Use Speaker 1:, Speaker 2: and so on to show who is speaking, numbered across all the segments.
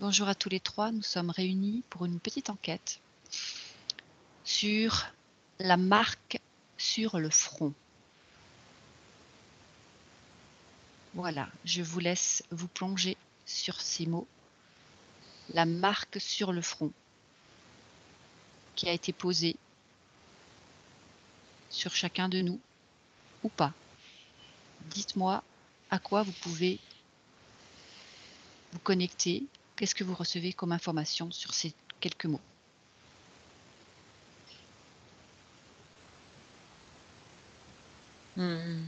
Speaker 1: Bonjour à tous les trois, nous sommes réunis pour une petite enquête sur la marque sur le front. Voilà, je vous laisse vous plonger sur ces mots. La marque sur le front qui a été posée sur chacun de nous ou pas. Dites-moi à quoi vous pouvez vous connecter, qu'est-ce que vous recevez comme information sur ces quelques mots.
Speaker 2: Hmm.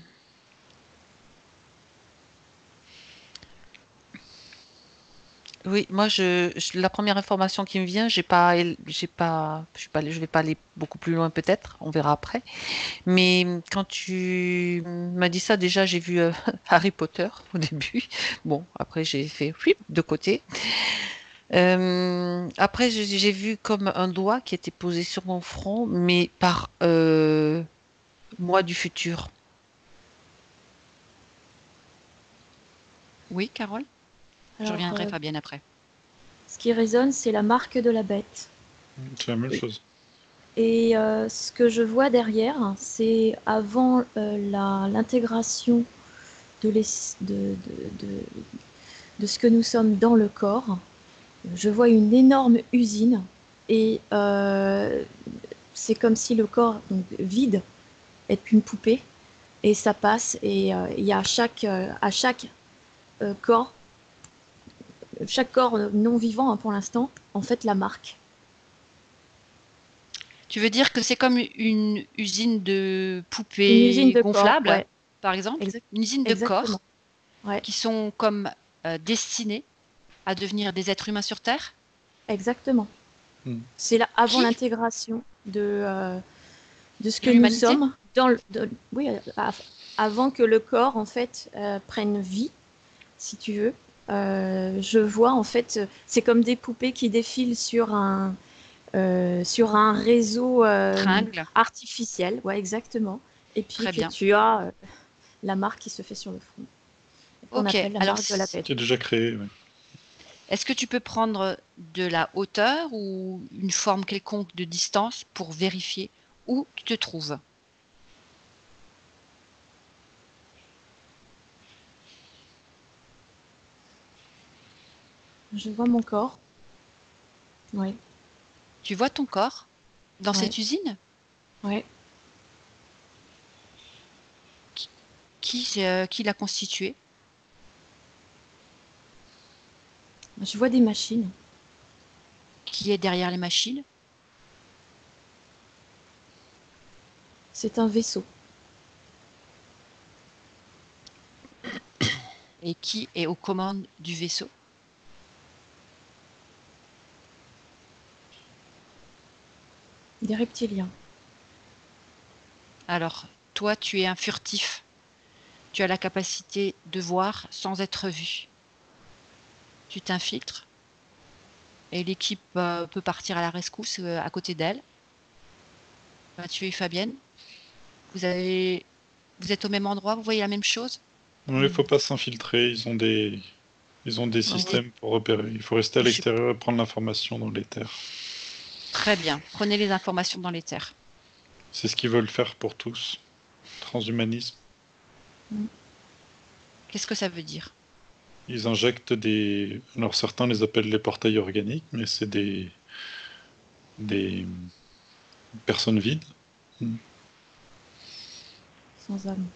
Speaker 2: Oui, moi, la première information qui me vient, je vais pas aller beaucoup plus loin peut-être, on verra après. Mais quand tu m'as dit ça, déjà, j'ai vu Harry Potter au début. Bon, après, j'ai fait flip de côté. Après, j'ai vu comme un doigt qui était posé sur mon front, mais par moi du futur.
Speaker 1: Oui, Carole? Je
Speaker 3: Alors,
Speaker 1: reviendrai Fabienne après.
Speaker 3: ce qui résonne, c'est la marque de la bête.
Speaker 4: C'est la même
Speaker 3: Et,
Speaker 4: chose.
Speaker 3: et ce que je vois derrière, c'est avant l'intégration de ce que nous sommes dans le corps. Je vois une énorme usine et c'est comme si le corps donc, vide est une poupée et ça passe et il y a à chaque corps, chaque corps non vivant hein, pour l'instant, en fait la marque.
Speaker 1: Tu veux dire que c'est comme une usine de
Speaker 3: Une usine
Speaker 1: poupées
Speaker 3: de corps,
Speaker 1: gonflables,
Speaker 3: ouais,
Speaker 1: par exemple? Une usine de
Speaker 3: exactement.
Speaker 1: corps
Speaker 3: Ouais,
Speaker 1: qui sont comme destinés à devenir des êtres humains sur Terre?
Speaker 3: exactement.
Speaker 4: Mm.
Speaker 3: C'est là avant
Speaker 1: Qui?
Speaker 3: l'intégration de ce
Speaker 1: De
Speaker 3: que nous
Speaker 1: l'humanité?
Speaker 3: sommes oui, avant que le corps en fait prenne vie, si tu veux. Je vois en fait, c'est comme des poupées qui défilent sur un réseau
Speaker 1: Tringle?
Speaker 3: artificiel, ouais, exactement. Et puis
Speaker 1: Très
Speaker 3: que
Speaker 1: bien.
Speaker 3: tu as la marque qui se fait sur le front, qu'on
Speaker 1: Ok,
Speaker 3: appelle la
Speaker 1: alors
Speaker 3: marque de la bête.
Speaker 4: Qui est déjà créé. Ouais.
Speaker 1: est-ce que tu peux prendre de la hauteur ou une forme quelconque de distance pour vérifier où tu te trouves?
Speaker 3: Je vois mon corps, ouais,
Speaker 1: Tu vois ton corps dans
Speaker 3: ouais,
Speaker 1: cette usine?
Speaker 3: ouais.
Speaker 1: Qui l'a constituée?
Speaker 3: Je vois des machines.
Speaker 1: Qui est derrière les machines?
Speaker 3: C'est un vaisseau.
Speaker 1: Et qui est aux commandes du vaisseau?
Speaker 3: Des reptiliens.
Speaker 1: Alors, toi, tu es un furtif. Tu as la capacité de voir sans être vu. Tu t'infiltres et l'équipe peut partir à la rescousse à côté d'elle. Mathieu et Fabienne, vous êtes au même endroit, vous voyez la même chose?
Speaker 4: Non, il ne faut pas s'infiltrer. Ils ont des systèmes pour repérer. Il faut rester à
Speaker 1: Je suis
Speaker 4: l'extérieur et prendre l'information dans les terres.
Speaker 1: très bien. Prenez les informations dans les terres.
Speaker 4: C'est ce qu'ils veulent faire pour tous. Transhumanisme.
Speaker 1: Qu'est-ce que ça veut dire?
Speaker 4: Ils injectent des... Alors certains les appellent les portails organiques, mais c'est des personnes vides.
Speaker 3: Sans âme.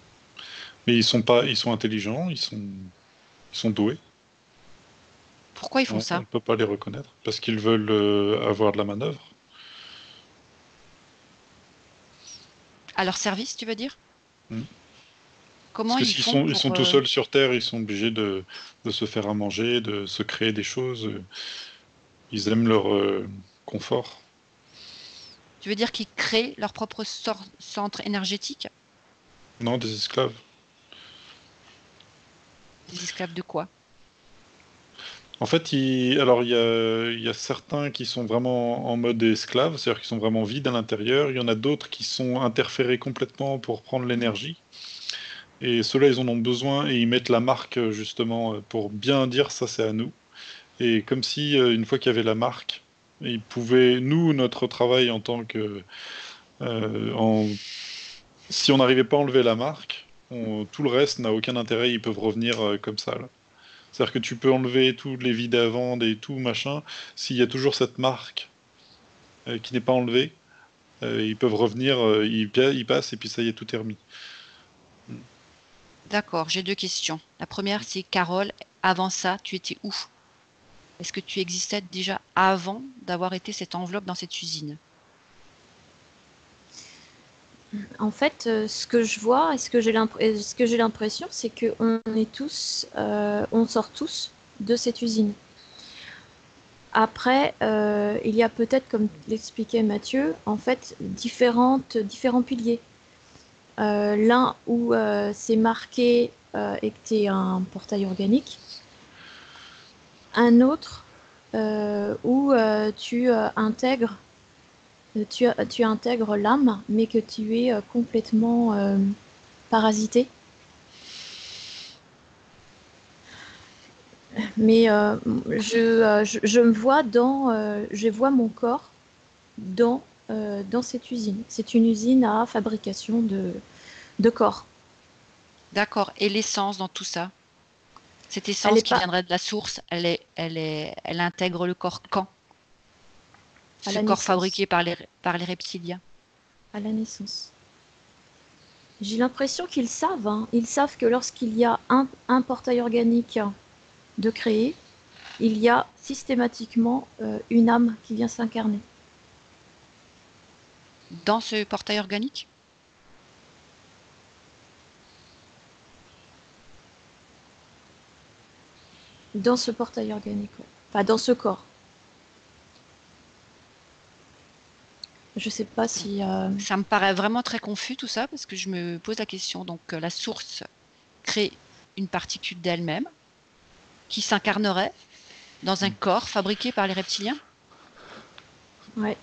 Speaker 4: Mais ils sont pas... Ils sont intelligents, ils sont doués.
Speaker 1: Pourquoi ils font
Speaker 4: On
Speaker 1: ça?
Speaker 4: ne peut pas les reconnaître parce qu'ils veulent avoir de la manœuvre.
Speaker 1: À leur service, tu veux dire?
Speaker 4: Mm. Parce
Speaker 1: Comment
Speaker 4: que
Speaker 1: ils
Speaker 4: s'ils
Speaker 1: font
Speaker 4: sont, ils sont
Speaker 1: pour...
Speaker 4: tout seuls sur Terre, ils sont obligés de se faire à manger, de se créer des choses. Ils aiment leur confort.
Speaker 1: Tu veux dire qu'ils créent leur propre centre énergétique?
Speaker 4: Non, des esclaves.
Speaker 1: Des esclaves de quoi?
Speaker 4: En fait, alors il y a certains qui sont vraiment en mode esclave, c'est-à-dire qu'ils sont vraiment vides à l'intérieur. Il y en a d'autres qui sont interférés complètement pour prendre l'énergie. Et ceux-là, ils en ont besoin et ils mettent la marque justement pour bien dire ça, c'est à nous. Et comme si, une fois qu'il y avait la marque, ils pouvaient, nous, notre travail en tant que... si on n'arrivait pas à enlever la marque, tout le reste n'a aucun intérêt, ils peuvent revenir comme ça, là. C'est-à-dire que tu peux enlever tous les vies d'avant et tout, machin, s'il y a toujours cette marque qui n'est pas enlevée, ils peuvent revenir, ils passent et puis ça y est, tout est remis.
Speaker 1: D'accord, j'ai deux questions. La première, c'est Carole, avant ça, tu étais où? Est-ce que tu existais déjà avant d'avoir été cette enveloppe dans cette usine?
Speaker 3: En fait, ce que je vois et ce que j'ai l'impression, c'est qu'on est tous, on sort tous de cette usine. Après, il y a peut-être, comme l'expliquait Mathieu, en fait, différents piliers. L'un où c'est marqué et que tu es un portail organique. Un autre où tu intègres l'âme, mais que tu es complètement parasité. Mais je me vois je vois mon corps dans cette usine. C'est une usine à fabrication de corps.
Speaker 1: D'accord. Et l'essence dans tout ça? Cette
Speaker 3: Elle
Speaker 1: essence
Speaker 3: est
Speaker 1: qui
Speaker 3: pas
Speaker 1: viendrait de la source, elle intègre le corps quand?
Speaker 3: à
Speaker 1: Ce
Speaker 3: la
Speaker 1: corps
Speaker 3: naissance.
Speaker 1: fabriqué par les reptiliens.
Speaker 3: À la naissance. J'ai l'impression qu'ils savent, hein. Ils savent que lorsqu'il y a un portail organique de créer, il y a systématiquement une âme qui vient s'incarner.
Speaker 1: Dans ce portail organique?
Speaker 3: Dans ce portail organique, ouais. Enfin, dans ce corps. Je sais pas si...
Speaker 1: Ça me paraît vraiment très confus tout ça parce que je me pose la question. Donc la source crée une particule d'elle-même qui s'incarnerait dans un corps fabriqué par les reptiliens?
Speaker 3: Ouais.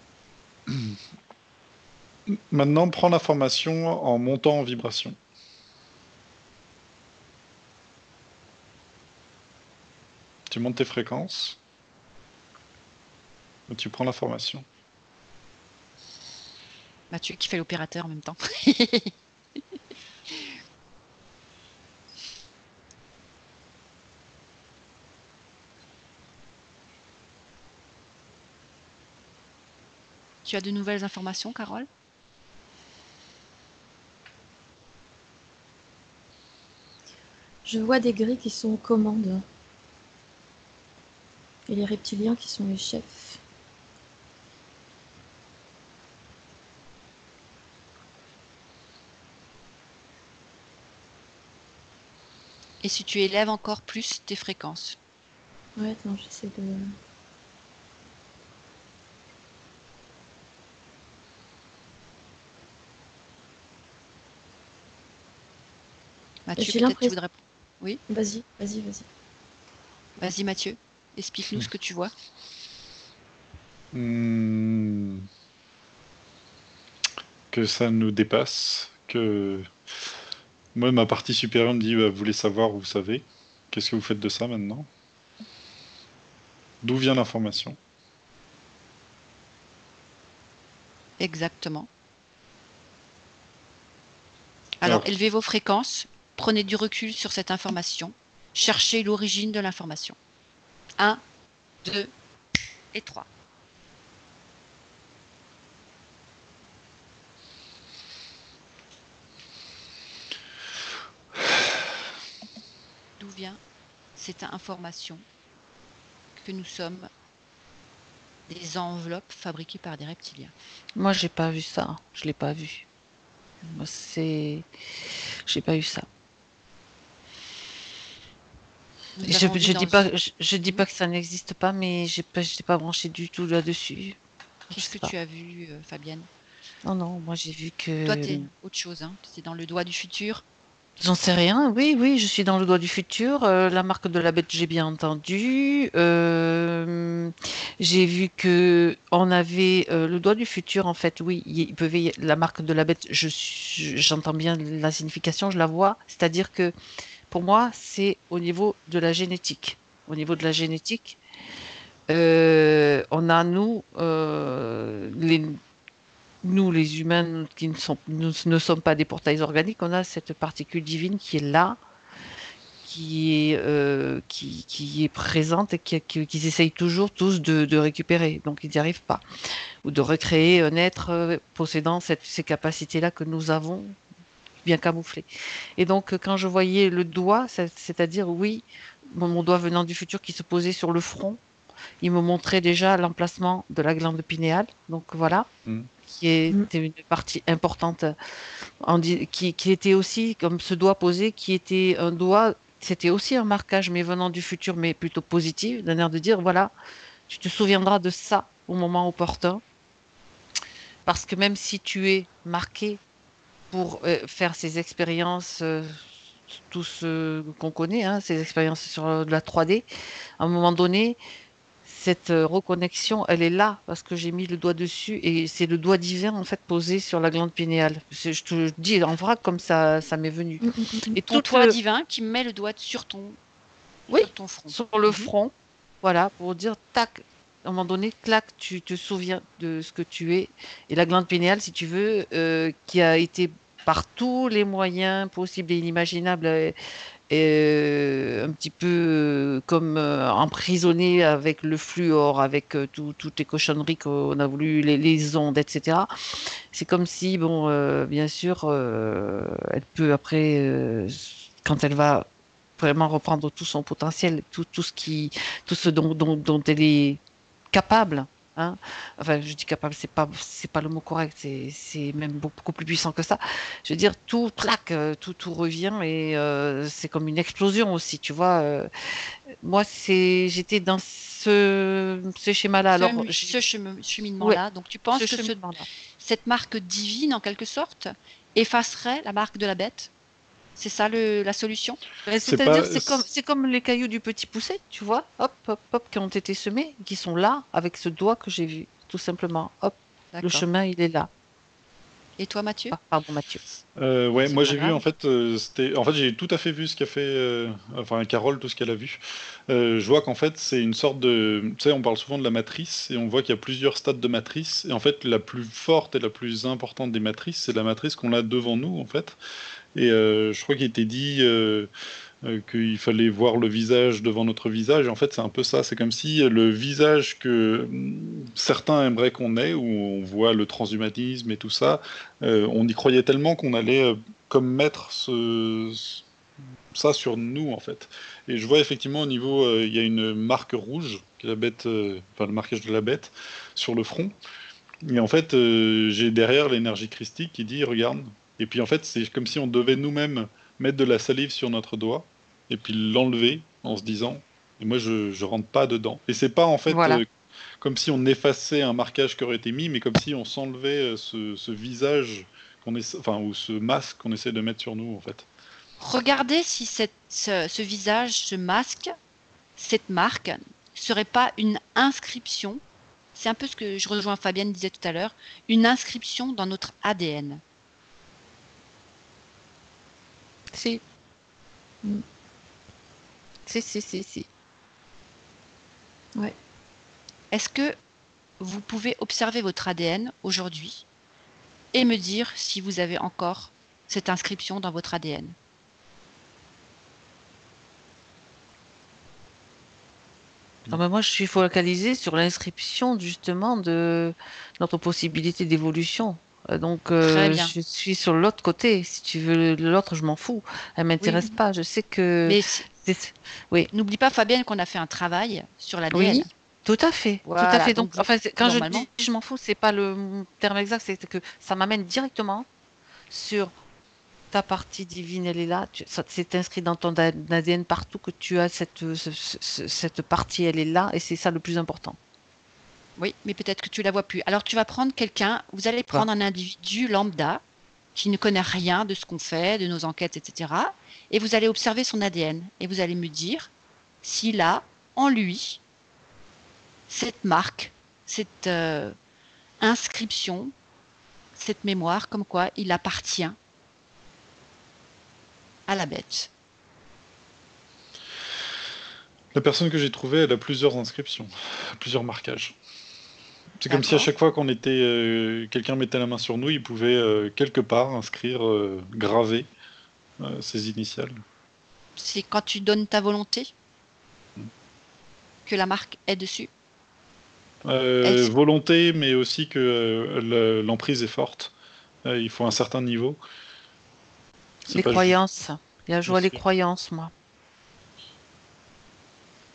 Speaker 4: Maintenant, prends l'information en montant en vibration. Tu montes tes fréquences, et tu prends l'information.
Speaker 1: Mathieu qui fait l'opérateur en même temps. Tu as de nouvelles informations, Carole?
Speaker 3: Je vois des gris qui sont aux commandes. Et les reptiliens qui sont les chefs.
Speaker 1: Et si tu élèves encore plus tes fréquences?
Speaker 3: Ouais, attends, j'essaie de...
Speaker 1: Mathieu,
Speaker 3: J'ai
Speaker 1: peut-être tu
Speaker 3: l'impression...
Speaker 1: voudrais... Oui,
Speaker 3: Vas-y.
Speaker 1: vas-y Mathieu, explique-nous ce que tu vois.
Speaker 4: Que ça nous dépasse, que... Moi, ma partie supérieure me dit, bah, vous voulez savoir, vous savez. Qu'est-ce que vous faites de ça maintenant? D'où vient l'information?
Speaker 1: Exactement. Alors,
Speaker 4: Alors,
Speaker 1: élevez vos fréquences, prenez du recul sur cette information, cherchez l'origine de l'information. 1, 2 et 3. D'où vient cette information que nous sommes des enveloppes fabriquées par des reptiliens?
Speaker 2: Moi, j'ai pas vu ça. Je l'ai pas vu. Moi, j'ai pas eu ça.
Speaker 1: Nous
Speaker 2: Je,
Speaker 1: avons vu
Speaker 2: je
Speaker 1: dans...
Speaker 2: dis pas, je dis pas que ça n'existe pas, mais j'étais pas branchée du tout là-dessus. Je
Speaker 1: Qu'est-ce
Speaker 2: sais
Speaker 1: que
Speaker 2: pas.
Speaker 1: tu as vu, Fabienne?
Speaker 2: Non, non, moi j'ai vu
Speaker 1: Toi,
Speaker 2: que...
Speaker 1: t'es autre chose, hein. C'est dans le doigt du futur.
Speaker 2: J'en sais rien. Oui, oui, je suis dans le doigt du futur. La marque de la bête, j'ai bien entendu. J'ai vu que on avait le doigt du futur. En fait, oui, la marque de la bête. J'entends bien la signification, je la vois. C'est-à-dire que pour moi, c'est au niveau de la génétique. Au niveau de la génétique. On a, nous, les humains qui nous ne sommes pas des portails organiques, on a cette particule divine qui est là, qui est présente et qu'ils essayent toujours tous de récupérer. Donc, ils n'y arrivent pas. Ou de recréer un être possédant ces capacités-là que nous avons bien camouflées. Et donc, quand je voyais le doigt, c'est-à-dire, oui, mon doigt venant du futur qui se posait sur le front, il me montrait déjà l'emplacement de la glande pinéale. Donc, voilà.
Speaker 4: Mm.
Speaker 2: Qui était une partie importante, qui était aussi, comme ce doigt posé, qui était un doigt, c'était aussi un marquage, mais venant du futur, mais plutôt positif, d'un air de dire, voilà, tu te souviendras de ça au moment opportun, parce que même si tu es marqué pour faire ces expériences, tout ce qu'on connaît, hein, ces expériences sur de la 3D, à un moment donné, cette reconnexion, elle est là parce que j'ai mis le doigt dessus et c'est le doigt divin en fait posé sur la glande pinéale. Je te dis en vrac comme ça m'est venu. Et
Speaker 1: Ton
Speaker 2: toute
Speaker 1: toit divin qui met le doigt sur
Speaker 2: oui,
Speaker 1: ton front.
Speaker 2: sur le front, voilà, pour dire tac, à un moment donné, clac, tu te souviens de ce que tu es. Et la glande pinéale, si tu veux, qui a été par tous les moyens possibles et inimaginables un petit peu comme emprisonné avec le fluor, avec toutes les cochonneries qu'on a voulu, les ondes, etc. C'est comme si, bon, bien sûr, elle peut après, quand elle va vraiment reprendre tout son potentiel, tout ce dont elle est capable. Hein. Enfin, je dis capable, c'est pas le mot correct, c'est même beaucoup plus puissant que ça. Je veux dire, tout claque, tout revient et c'est comme une explosion aussi, tu vois. Moi, j'étais dans ce schéma-là. Alors,
Speaker 1: Ce
Speaker 2: ouais,
Speaker 1: cheminement-là. Donc tu
Speaker 2: ce
Speaker 1: penses que
Speaker 2: cheminement-là.
Speaker 1: cette marque divine, en quelque sorte, effacerait la marque de la bête? C'est ça la solution?
Speaker 2: Ben,
Speaker 4: C'est
Speaker 2: c'est-à-dire,
Speaker 4: pas.
Speaker 2: c'est comme les cailloux du petit poucet, tu vois, hop, hop, hop, qui ont été semés, qui sont là avec ce doigt que j'ai vu, tout simplement. Hop, le
Speaker 1: D'accord.
Speaker 2: chemin, il est là.
Speaker 1: Et toi, Mathieu?
Speaker 2: Ah, pardon, Mathieu.
Speaker 4: Ouais,
Speaker 1: C'est
Speaker 4: moi
Speaker 1: pas
Speaker 4: j'ai vu
Speaker 1: grave.
Speaker 4: en fait, j'ai tout à fait vu ce qu'a fait, enfin Carole, tout ce qu'elle a vu. Je vois qu'en fait c'est une sorte de, tu sais, on parle souvent de la matrice et on voit qu'il y a plusieurs stades de matrice et en fait la plus forte et la plus importante des matrices, c'est la matrice qu'on a devant nous en fait. Et je crois qu'il était dit qu'il fallait voir le visage devant notre visage. Et en fait, c'est un peu ça. C'est comme si le visage que certains aimeraient qu'on ait, où on voit le transhumanisme et tout ça, on y croyait tellement qu'on allait comme mettre ça sur nous, en fait. Et je vois effectivement au niveau, il y a une marque rouge, qui est la bête, enfin le marquage de la bête, sur le front. Et en fait, j'ai derrière l'énergie christique qui dit, regarde. Et puis en fait, c'est comme si on devait nous-mêmes mettre de la salive sur notre doigt et puis l'enlever en se disant, et moi je rentre pas dedans. Et c'est pas en fait
Speaker 2: Voilà.
Speaker 4: comme si on effaçait un marquage qui aurait été mis, mais comme si on s'enlevait ce visage enfin ou ce masque qu'on essaie de mettre sur nous en fait.
Speaker 1: Regardez si ce visage, ce masque, cette marque serait pas une inscription. C'est un peu ce que je rejoins Fabienne disait tout à l'heure, une inscription dans notre ADN.
Speaker 2: Si,
Speaker 3: Mm.
Speaker 2: si.
Speaker 3: Ouais.
Speaker 1: Est-ce que vous pouvez observer votre ADN aujourd'hui et me dire si vous avez encore cette inscription dans votre ADN?
Speaker 2: Ah ben moi, je suis focalisée sur l'inscription justement de notre possibilité d'évolution. Donc,
Speaker 1: Très bien.
Speaker 2: je suis sur l'autre côté. Si tu veux l'autre, je m'en fous. Elle
Speaker 1: Oui,
Speaker 2: m'intéresse pas. Je sais que
Speaker 1: mais
Speaker 2: oui,
Speaker 1: n'oublie pas, Fabienne, qu'on a fait un travail sur l'ADN.
Speaker 2: oui, tout à fait, tout à
Speaker 1: Voilà,
Speaker 2: fait. Donc,
Speaker 1: donc
Speaker 2: enfin, quand je
Speaker 1: normalement,
Speaker 2: dis je m'en fous, c'est pas le terme exact, c'est que ça m'amène directement sur ta partie divine, elle est là. C'est inscrit dans ton ADN partout que tu as cette partie, elle est là, et c'est ça le plus important.
Speaker 1: oui, mais peut-être que tu la vois plus. Alors tu vas prendre quelqu'un, vous allez
Speaker 2: Quoi.
Speaker 1: prendre un individu lambda qui ne connaît rien de ce qu'on fait, de nos enquêtes, etc. Et vous allez observer son ADN et vous allez me dire s'il a en lui cette marque, cette inscription, cette mémoire, comme quoi il appartient à la bête.
Speaker 4: La personne que j'ai trouvée, elle a plusieurs inscriptions, plusieurs marquages. C'est comme si à
Speaker 1: D'accord.
Speaker 4: chaque fois qu'on était, quelqu'un mettait la main sur nous, il pouvait quelque part inscrire, graver ses initiales.
Speaker 1: C'est quand tu donnes ta volonté que la marque est dessus. Est-ce-
Speaker 4: Volonté, mais aussi que l'emprise est forte. Il faut un certain niveau. C'est
Speaker 2: Les
Speaker 4: pas juste.
Speaker 2: croyances. Il y a joué
Speaker 4: Bien
Speaker 2: les
Speaker 4: sûr.
Speaker 2: croyances, moi.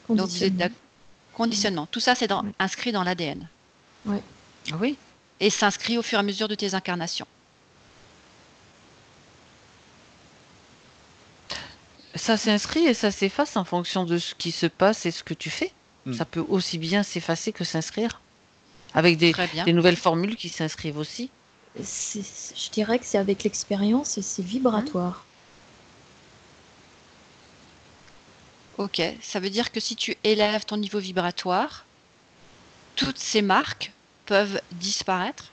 Speaker 1: Donc vous êtes
Speaker 3: Conditionnement.
Speaker 1: conditionnement. Tout ça, c'est
Speaker 3: Ouais.
Speaker 1: inscrit dans l'ADN
Speaker 3: Ouais.
Speaker 2: Ah oui.
Speaker 1: et s'inscrit au fur et à mesure de tes incarnations.
Speaker 2: Ça s'inscrit et ça s'efface en fonction de ce qui se passe et ce que tu fais.
Speaker 4: Mm.
Speaker 2: Ça peut aussi bien s'effacer que s'inscrire. Avec
Speaker 1: Très bien.
Speaker 2: des nouvelles formules qui s'inscrivent aussi.
Speaker 3: Je dirais que c'est avec l'expérience et c'est vibratoire.
Speaker 1: Ok. Ça veut dire que si tu élèves ton niveau vibratoire, toutes ces marques peuvent disparaître.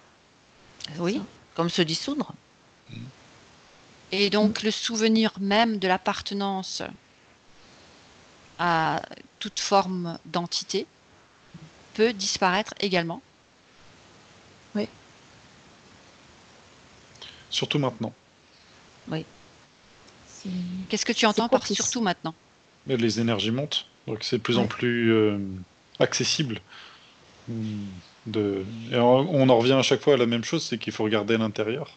Speaker 2: Oui,
Speaker 3: Ça.
Speaker 2: comme se dissoudre.
Speaker 1: Et donc le souvenir même de l'appartenance à toute forme d'entité peut disparaître également.
Speaker 4: Surtout maintenant.
Speaker 3: C'est-
Speaker 1: Qu'est-ce que tu
Speaker 3: C'est
Speaker 1: entends par
Speaker 3: propice.
Speaker 1: surtout maintenant?
Speaker 4: Les énergies montent, donc c'est de plus en
Speaker 3: Ouais.
Speaker 4: plus accessible. Et on en revient à chaque fois à la même chose, c'est qu'il faut regarder à l'intérieur.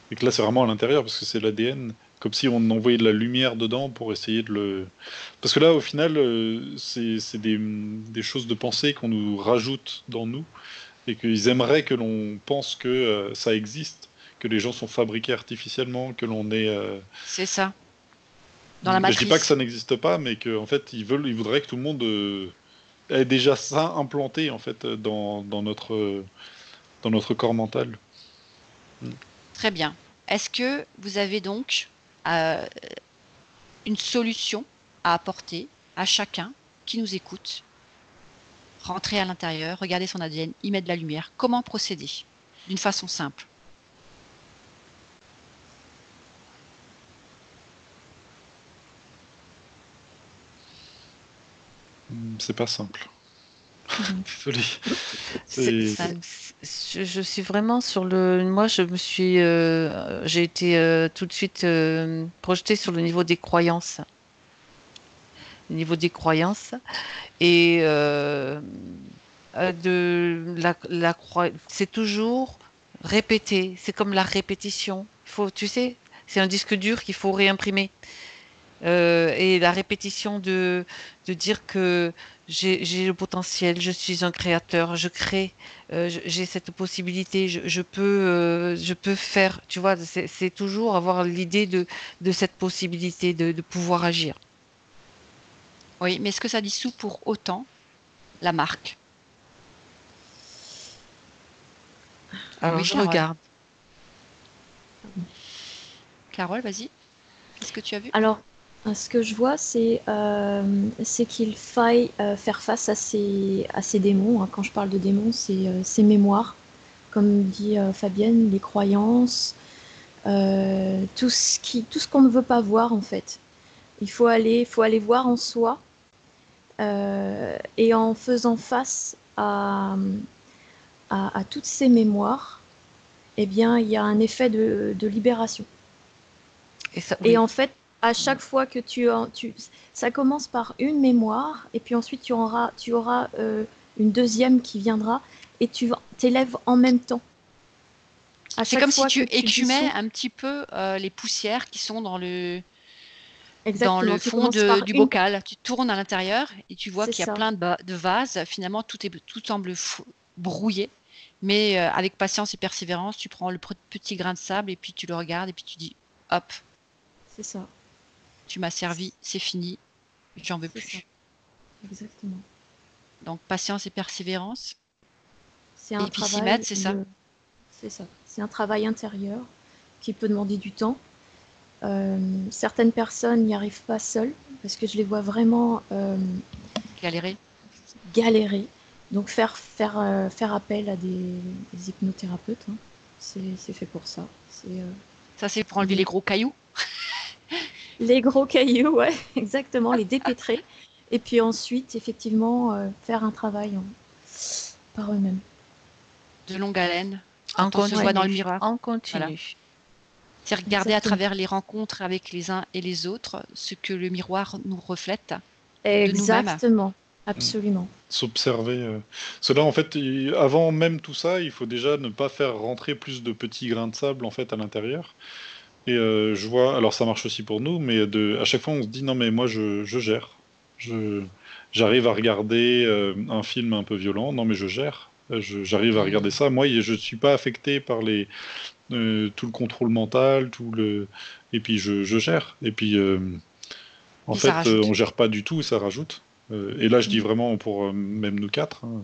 Speaker 4: Et que là, c'est vraiment à l'intérieur, parce que c'est l'ADN, comme si on envoyait de la lumière dedans pour essayer de le... Parce que là, au final, c'est des choses de pensée qu'on nous rajoute dans nous, et qu'ils aimeraient que l'on pense que ça existe, que les gens sont fabriqués artificiellement, que l'on est...
Speaker 1: C'est ça. Dans la
Speaker 4: Je dis pas que
Speaker 1: matrice.
Speaker 4: ça n'existe pas, mais qu'en fait, ils voudraient que tout le monde ait déjà ça implanté, en fait, dans notre corps mental.
Speaker 1: Très bien. Est-ce que vous avez donc euh, une solution à apporter à chacun qui nous écoute? Rentrer à l'intérieur, regarder son ADN, y mettre de la lumière. Comment procéder? D'une façon simple.
Speaker 4: C'est pas simple.
Speaker 3: Mhm.
Speaker 4: Désolé.
Speaker 2: C'est-
Speaker 1: Ça-
Speaker 2: je suis vraiment sur le. Moi, j'ai été tout de suite projetée sur le niveau des croyances. Le niveau des croyances. Et c'est toujours répéter. C'est comme la répétition. Tu sais, c'est un disque dur qu'il faut réimprimer. Et la répétition de dire que j'ai le potentiel, je suis un créateur, je crée, j'ai cette possibilité, je peux faire, tu vois, c'est toujours avoir l'idée de cette possibilité de pouvoir agir.
Speaker 1: Oui, mais est-ce que ça dissout pour autant la marque?
Speaker 2: Alors
Speaker 1: Oui,
Speaker 2: je
Speaker 1: Carole.
Speaker 2: regarde.
Speaker 1: Carole, vas-y. Qu'est-ce que tu as vu?
Speaker 3: Alors, ce que je vois, c'est qu'il faille faire face à ces démons, hein. Quand je parle de démons, c'est ces mémoires, comme dit Fabienne, les croyances, tout ce qu'on ne veut pas voir en fait. Faut aller voir en soi et en faisant face à toutes ces mémoires, eh bien, il y a un effet de libération.
Speaker 2: Et ça,
Speaker 3: Et
Speaker 2: oui.
Speaker 3: en fait, à chaque fois que ça commence par une mémoire, et puis ensuite tu auras une deuxième qui viendra, et tu t'élèves en même temps. À
Speaker 1: C'est
Speaker 3: chaque
Speaker 1: comme si
Speaker 3: fois que
Speaker 1: tu
Speaker 3: tu
Speaker 1: écumais
Speaker 3: dissous,
Speaker 1: un petit peu les poussières qui sont dans dans le
Speaker 3: exactement, tu
Speaker 1: fond
Speaker 3: commences par
Speaker 1: du
Speaker 3: une,
Speaker 1: bocal. Tu tournes à l'intérieur et tu vois
Speaker 3: c'est
Speaker 1: qu'il y a
Speaker 3: ça,
Speaker 1: plein de vases. Finalement, tout semble brouillé. Mais avec patience et persévérance, tu prends le petit grain de sable et puis tu le regardes et puis tu dis, hop,
Speaker 3: c'est ça,
Speaker 1: tu m'as servi, c'est fini, j'en veux
Speaker 3: c'est ça,
Speaker 1: plus.
Speaker 3: exactement.
Speaker 1: Donc patience et persévérance.
Speaker 3: C'est
Speaker 1: Et
Speaker 3: un
Speaker 1: puis s'y mettre,
Speaker 3: travail
Speaker 1: c'est ça.
Speaker 3: c'est ça, c'est un travail intérieur qui peut demander du temps. Certaines personnes n'y arrivent pas seules parce que je les vois vraiment
Speaker 1: Galérer.
Speaker 3: galérer. Donc faire appel à des hypnothérapeutes, hein. C'est fait pour ça.
Speaker 1: Ça, c'est pour enlever les gros cailloux.
Speaker 3: Les gros cailloux, ouais, exactement, les dépêtrer. Et puis ensuite, effectivement, faire un travail par eux-mêmes.
Speaker 1: De longue haleine,
Speaker 2: En
Speaker 1: quand on se voit dans le
Speaker 2: continu.
Speaker 1: miroir.
Speaker 2: En
Speaker 1: Voilà.
Speaker 2: continu.
Speaker 1: C'est regarder à
Speaker 3: Exactement.
Speaker 1: travers les rencontres avec les uns et les autres ce que le miroir nous reflète de nous-mêmes.
Speaker 3: Exactement. Absolument.
Speaker 4: S'observer. Cela, en fait, avant même tout ça, il faut déjà ne pas faire rentrer plus de petits grains de sable en fait à l'intérieur. Et je vois, alors ça marche aussi pour nous, mais à chaque fois on se dit non mais moi je gère. J'arrive à regarder un film un peu violent, non mais je gère. J'arrive à regarder ça. Moi, je ne suis pas affecté par tout le contrôle mental, et puis je gère. Et puis en
Speaker 1: Et ça
Speaker 4: fait,
Speaker 1: rajoute.
Speaker 4: on gère pas du tout, ça rajoute. Et là, je dis vraiment pour même nous quatre, hein.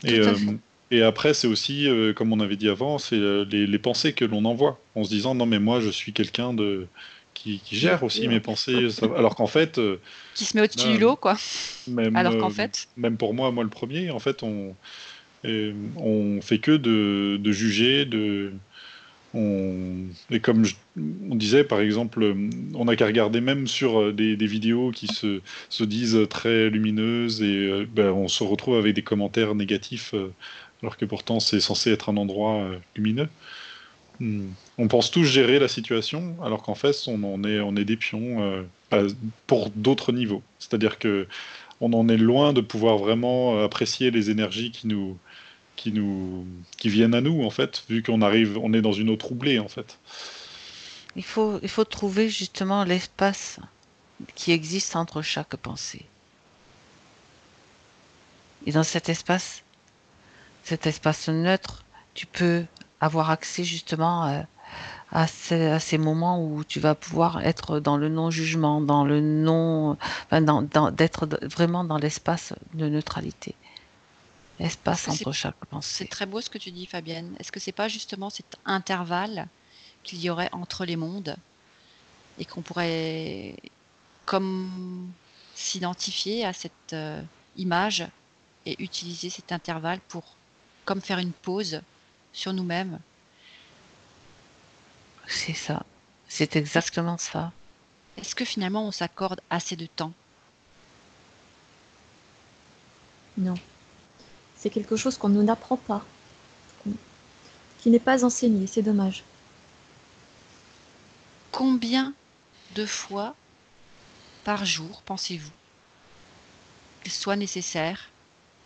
Speaker 2: Tout
Speaker 4: Et,
Speaker 2: à fait.
Speaker 4: et après, c'est aussi, comme on avait dit avant, c'est les pensées que l'on envoie, en se disant non mais moi je suis quelqu'un qui gère aussi mes
Speaker 3: Pur.
Speaker 4: pensées. Alors qu'en fait,
Speaker 1: Qui se met au-dessus
Speaker 4: là,
Speaker 1: du lot, quoi.
Speaker 4: même,
Speaker 1: Alors qu'en fait,
Speaker 4: même pour moi le premier, en fait, on fait que de juger, et comme on disait, par exemple, on n'a qu'à regarder même sur des vidéos qui se disent très lumineuses, et ben, on se retrouve avec des commentaires négatifs, alors que pourtant c'est censé être un endroit lumineux. On pense tous gérer la situation, alors qu'en fait on est des pions pour d'autres niveaux. C'est-à-dire que on en est loin de pouvoir vraiment apprécier les énergies qui nous qui viennent à nous en fait, vu on est dans une eau troublée en fait.
Speaker 2: Il faut trouver justement l'espace qui existe entre chaque pensée. Et dans cet espace neutre, tu peux avoir accès justement à ces moments où tu vas pouvoir être dans le non-jugement, dans le non, enfin, d'être vraiment dans l'espace de neutralité,
Speaker 1: est-ce
Speaker 2: espace
Speaker 1: que
Speaker 2: entre chaque
Speaker 1: c'est
Speaker 2: pensée.
Speaker 1: très beau ce que tu dis, Fabienne. Est-ce que c'est pas justement cet intervalle qu'il y aurait entre les mondes et qu'on pourrait comme s'identifier à cette image et utiliser cet intervalle pour comme faire une pause sur nous-mêmes?
Speaker 2: C'est ça, c'est
Speaker 1: Est-ce,
Speaker 2: exactement ça.
Speaker 1: est-ce que finalement on s'accorde assez de temps?
Speaker 3: Non. C'est quelque chose qu'on nous apprend pas, qui n'est pas enseigné. C'est dommage.
Speaker 1: Combien de fois par jour pensez-vous qu'il soit nécessaire,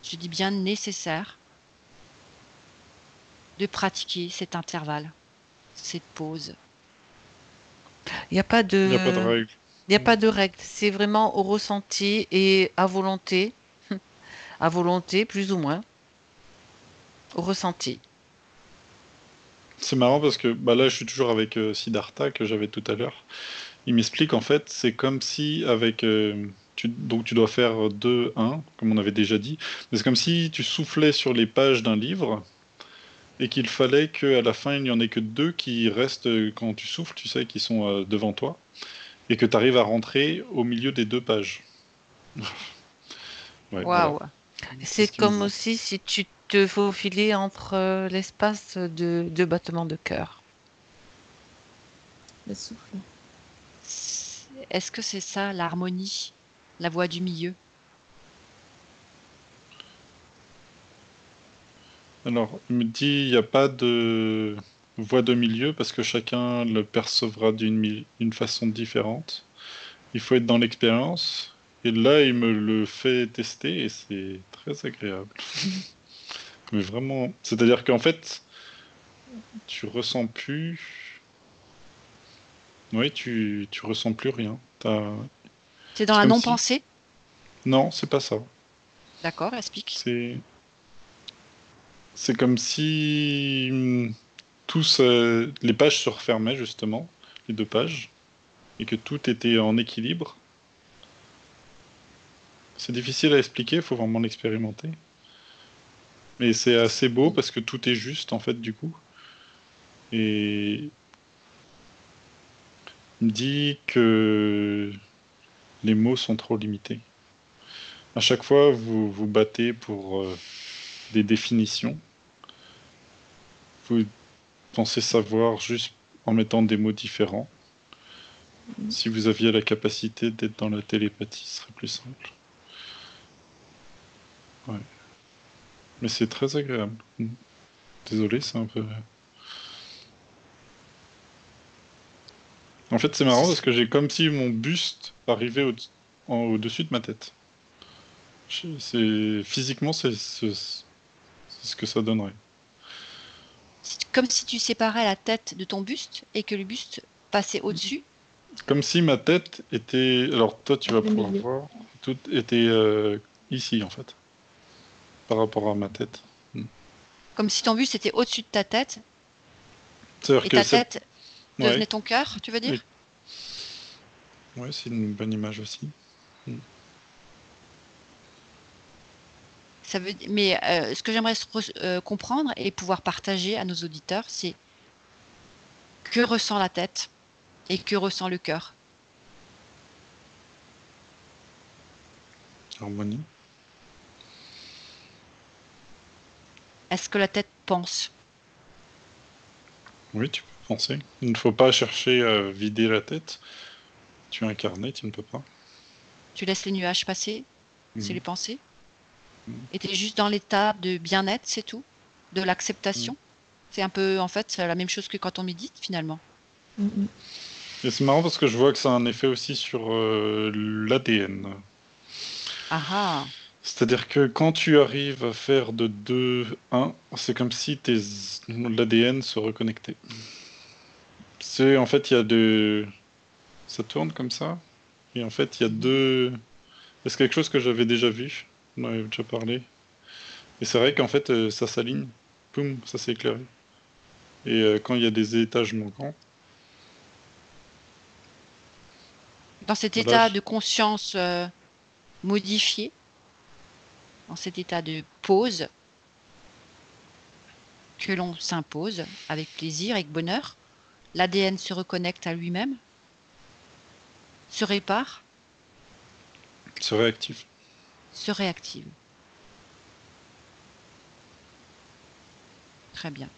Speaker 1: je dis bien nécessaire, de pratiquer cet intervalle, cette pause?
Speaker 2: Il n'y a pas
Speaker 4: Il n'y a pas de
Speaker 2: de,
Speaker 4: règle.
Speaker 2: il y a pas de règle, c'est vraiment au ressenti et à volonté plus ou moins, au ressenti.
Speaker 4: C'est marrant parce que bah là, je suis toujours avec Siddhartha que j'avais tout à l'heure. Il m'explique en fait, c'est comme si avec donc tu dois faire 2, 1, comme on avait déjà dit. Mais c'est comme si tu soufflais sur les pages d'un livre et qu'il fallait qu'à la fin, il n'y en ait que 2 qui restent quand tu souffles, tu sais, qui sont devant toi, et que tu arrives à rentrer au milieu des 2 pages. Ouais, voilà.
Speaker 1: Waouh!
Speaker 4: C'est
Speaker 2: C'est
Speaker 4: ce qu'il me
Speaker 2: comme
Speaker 4: disait.
Speaker 2: aussi si tu te faufilais entre l'espace de deux battements de cœur.
Speaker 3: Le souffle.
Speaker 1: Est-ce que c'est ça l'harmonie, la voie du milieu?
Speaker 4: Alors, il me dit, il n'y a pas de voie de milieu parce que chacun le percevra d'une façon différente. Il faut être dans l'expérience. Et là, il me le fait tester et c'est très agréable. Mais vraiment, c'est-à-dire qu'en fait, tu ressens plus. Oui, tu ressens plus rien.
Speaker 1: C'est dans
Speaker 4: C'est
Speaker 1: la
Speaker 4: comme si.
Speaker 1: non-pensée?
Speaker 4: Non, c'est pas ça.
Speaker 1: D'accord, explique.
Speaker 4: C'est c'est comme si les pages se refermaient justement, les 2 pages, et que tout était en équilibre. C'est difficile à expliquer, il faut vraiment l'expérimenter. Mais c'est assez beau parce que tout est juste en fait du coup. Et il me dit que les mots sont trop limités. À chaque fois, vous vous battez pour des définitions. Vous pensez savoir juste en mettant des mots différents. Si vous aviez la capacité d'être dans la télépathie, ce serait plus simple. Mais c'est très agréable. Désolé, c'est un peu... En fait, c'est marrant parce que j'ai comme si mon buste arrivait au-dessus de ma tête. Physiquement, c'est ce que ça donnerait.
Speaker 1: C'est comme si tu séparais la tête de ton buste et que le buste passait au-dessus.
Speaker 4: Comme si ma tête était... Alors toi, tu vas
Speaker 3: Le
Speaker 4: pouvoir
Speaker 3: milieu.
Speaker 4: voir. Tout était ici, en fait. Par rapport à ma tête.
Speaker 1: Comme si ton buste était au-dessus de ta tête
Speaker 4: C'est-à-dire
Speaker 1: et
Speaker 4: que
Speaker 1: ta tête devenait
Speaker 4: Ouais,
Speaker 1: ton cœur, tu veux dire?
Speaker 4: ouais, c'est une bonne image aussi.
Speaker 1: Mais ce que j'aimerais comprendre et pouvoir partager à nos auditeurs, c'est que ressent la tête et que ressent le cœur.
Speaker 4: Harmonie.
Speaker 1: Est-ce que la tête pense?
Speaker 4: Oui, tu peux penser. Il ne faut pas chercher à vider la tête. Tu es incarné, tu ne peux pas.
Speaker 1: Tu laisses les nuages passer, c'est
Speaker 4: Mhm.
Speaker 1: les pensées,
Speaker 4: Mhm.
Speaker 1: et tu es juste dans l'état de bien-être, c'est tout, de l'acceptation. C'est un peu, en fait, c'est la même chose que quand on médite, finalement.
Speaker 3: Mhm.
Speaker 4: Et c'est marrant parce que je vois que ça a un effet aussi sur l'ADN.
Speaker 1: Ah ah,
Speaker 4: C'est-à-dire que quand tu arrives à faire de 2 1, c'est comme si l'ADN se reconnectait. En fait, il y a de... Ça tourne comme ça. Et en fait, il y a deux... C'est quelque chose que j'avais déjà vu. On en avait déjà parlé. Et c'est vrai qu'en fait, ça s'aligne. Poum, ça s'est éclairé. Et quand il y a des étages manquants,
Speaker 1: dans cet
Speaker 4: voilà,
Speaker 1: état de conscience modifié, dans cet état de pause que l'on s'impose avec plaisir, avec bonheur, l'ADN se reconnecte à lui-même, se répare,
Speaker 4: c'est réactif.
Speaker 1: se réactive. Très bien.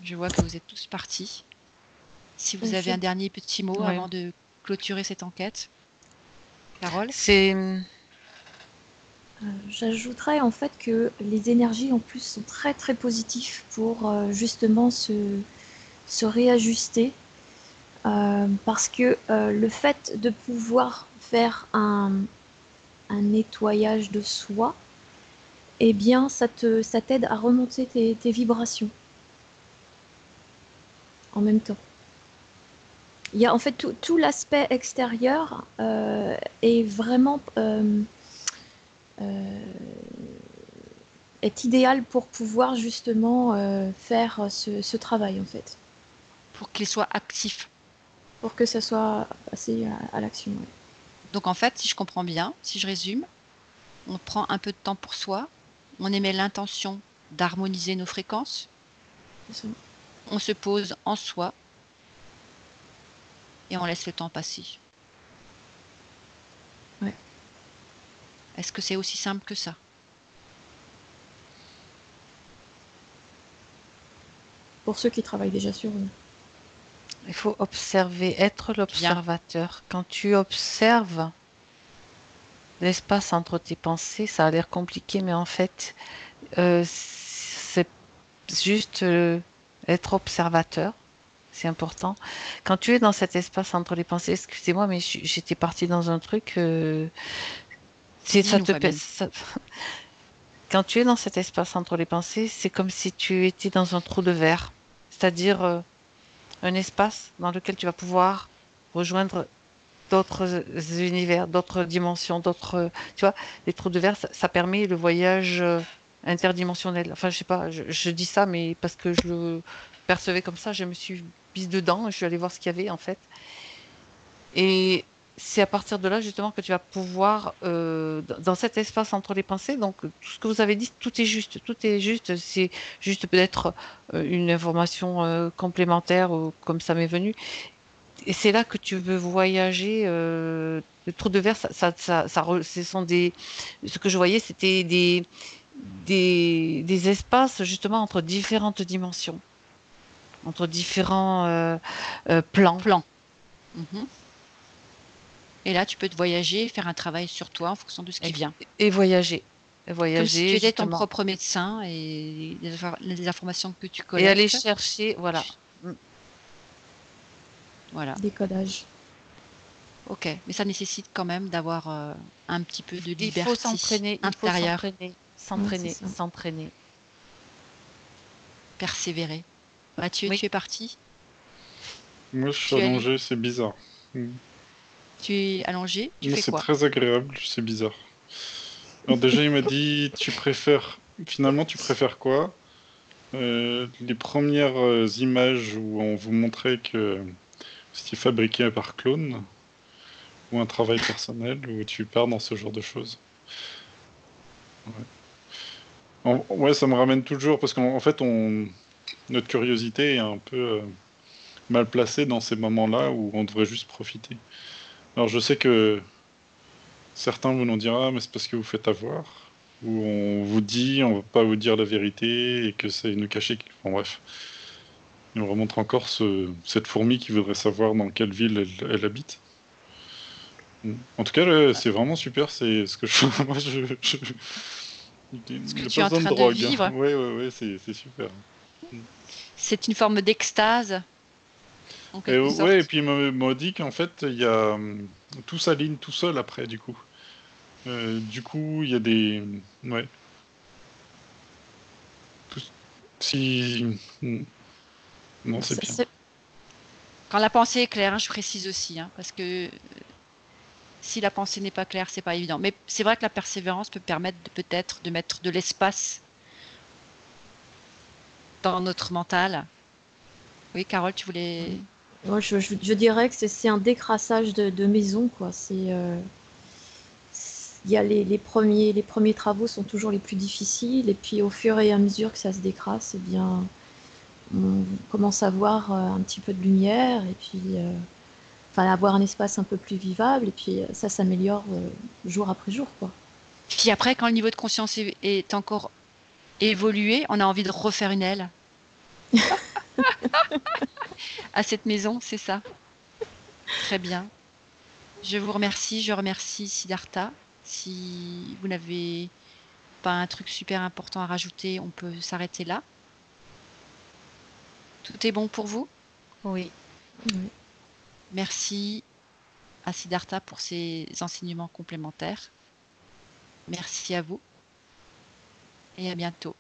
Speaker 1: Je vois que vous êtes tous partis. Si vous avez un dernier petit mot
Speaker 2: Ouais.
Speaker 1: avant de clôturer cette enquête. Carole?
Speaker 2: C'est
Speaker 3: J'ajouterais en fait que les énergies en plus sont très très positives pour justement se réajuster parce que le fait de pouvoir faire un nettoyage de soi, eh bien ça t'aide à remonter tes vibrations en même temps. Il y a en fait tout l'aspect extérieur est vraiment est idéal pour pouvoir justement faire ce travail en fait,
Speaker 1: Pour qu'il soit actif.
Speaker 3: pour que ça soit passé à l'action. Ouais.
Speaker 1: Donc en fait, si je comprends bien, si je résume, on prend un peu de temps pour soi, on émet l'intention d'harmoniser nos fréquences,
Speaker 3: C'est ça.
Speaker 1: on se pose en soi et on laisse le temps passer.
Speaker 3: Ouais.
Speaker 1: Est-ce que c'est aussi simple que ça?
Speaker 3: Pour ceux qui travaillent déjà sur eux.
Speaker 2: il faut observer, être
Speaker 1: Bien.
Speaker 2: l'observateur. Quand tu observes l'espace entre tes pensées, ça a l'air compliqué, mais en fait, c'est juste être observateur. C'est important. Quand tu es dans cet espace entre les pensées, excusez-moi, mais j'étais partie dans un truc. Ça
Speaker 1: Dis-nous,
Speaker 2: te
Speaker 1: Fabienne.
Speaker 2: Quand tu es dans cet espace entre les pensées, c'est comme si tu étais dans un trou de verre, c'est-à-dire un espace dans lequel tu vas pouvoir rejoindre d'autres univers, d'autres dimensions, d'autres. Tu vois, les trous de verre, ça permet le voyage interdimensionnel. Enfin, je sais pas, je dis ça, mais parce que je le percevais comme ça, je me suis mise dedans, je suis allée voir ce qu'il y avait en fait. Et c'est à partir de là, justement, que tu vas pouvoir, dans cet espace entre les pensées, donc tout ce que vous avez dit, tout est juste, tout est juste. C'est juste peut-être une information complémentaire, comme ça m'est venu. Et c'est là que tu veux voyager. Le trou de verre, ce sont des. Ce que je voyais, c'était des espaces justement entre différentes dimensions, entre différents plans.
Speaker 1: Plan. Mhm. Et là, tu peux te voyager, faire un travail sur toi en fonction de ce qui vient.
Speaker 2: Et voyager.
Speaker 1: Comme si
Speaker 2: Voyager,
Speaker 1: tu étais ton
Speaker 2: justement.
Speaker 1: propre médecin et les informations que tu
Speaker 2: Et aller
Speaker 1: collectes.
Speaker 2: chercher, voilà.
Speaker 1: Voilà.
Speaker 3: Décodage.
Speaker 1: Ok. Mais ça nécessite quand même d'avoir un petit peu de
Speaker 2: Il faut
Speaker 1: liberté
Speaker 2: s'entraîner,
Speaker 1: intérieure,
Speaker 3: c'est ça.
Speaker 2: s'entraîner.
Speaker 1: persévérer. Mathieu,
Speaker 2: Oui.
Speaker 1: tu es parti?
Speaker 4: Moi, je suis
Speaker 1: Tu es allé?
Speaker 4: allongé, c'est bizarre.
Speaker 1: Tu es allongé? Tu
Speaker 4: Moi,
Speaker 1: fais
Speaker 4: c'est
Speaker 1: quoi?
Speaker 4: très agréable, c'est bizarre. Alors déjà, il m'a dit, finalement, tu préfères quoi? Les premières images où on vous montrait que c'était fabriqué par clone, ou un travail personnel, où tu pars dans ce genre de choses. Ouais, ça me ramène toujours, parce qu'en fait, notre curiosité est un peu mal placée dans ces moments-là où on devrait juste profiter. Alors je sais que certains vous nous diront, ah, mais c'est parce que vous faites avoir, ou on vous dit, on va pas vous dire la vérité, et que c'est nous cacher. Enfin bref. Il nous remontre encore cette fourmi qui voudrait savoir dans quelle ville elle habite. En tout cas, c'est vraiment super, c'est ce que je moi il
Speaker 1: Ce que
Speaker 4: n'y a
Speaker 1: tu
Speaker 4: pas
Speaker 1: es en
Speaker 4: besoin de
Speaker 1: train de
Speaker 4: drogue.
Speaker 1: vivre,
Speaker 4: Ouais, c'est super.
Speaker 1: c'est une forme d'extase, en
Speaker 4: Et,
Speaker 1: quelque
Speaker 4: ouais, et
Speaker 1: sorte.
Speaker 4: puis il m'a dit qu'en fait, il y a tout s'aligne tout seul après, du coup. Du coup, il y a des... Ouais. Si... Non, c'est bien.
Speaker 1: Quand la pensée est claire, hein, je précise aussi, hein, parce que si la pensée n'est pas claire, c'est pas évident. Mais c'est vrai que la persévérance peut permettre peut-être de mettre de l'espace dans notre mental. Oui, Carole, tu voulais...
Speaker 3: Moi, je dirais que c'est un décrassage de maison, quoi. Il y a les premiers travaux sont toujours les plus difficiles, et puis au fur et à mesure que ça se décrasse, eh bien, on commence à voir un petit peu de lumière, et puis enfin, avoir un espace un peu plus vivable, et puis ça s'améliore jour après jour, quoi.
Speaker 1: Puis après, quand le niveau de conscience est encore évolué, on a envie de refaire une aile à cette maison, c'est ça. Très bien. Je vous remercie. Je remercie Siddhartha. Si vous n'avez pas un truc super important à rajouter, on peut s'arrêter là. Tout est bon pour vous?
Speaker 2: Oui.
Speaker 3: Ouais.
Speaker 1: Merci à Siddhartha pour ses enseignements complémentaires. Merci à vous et à bientôt.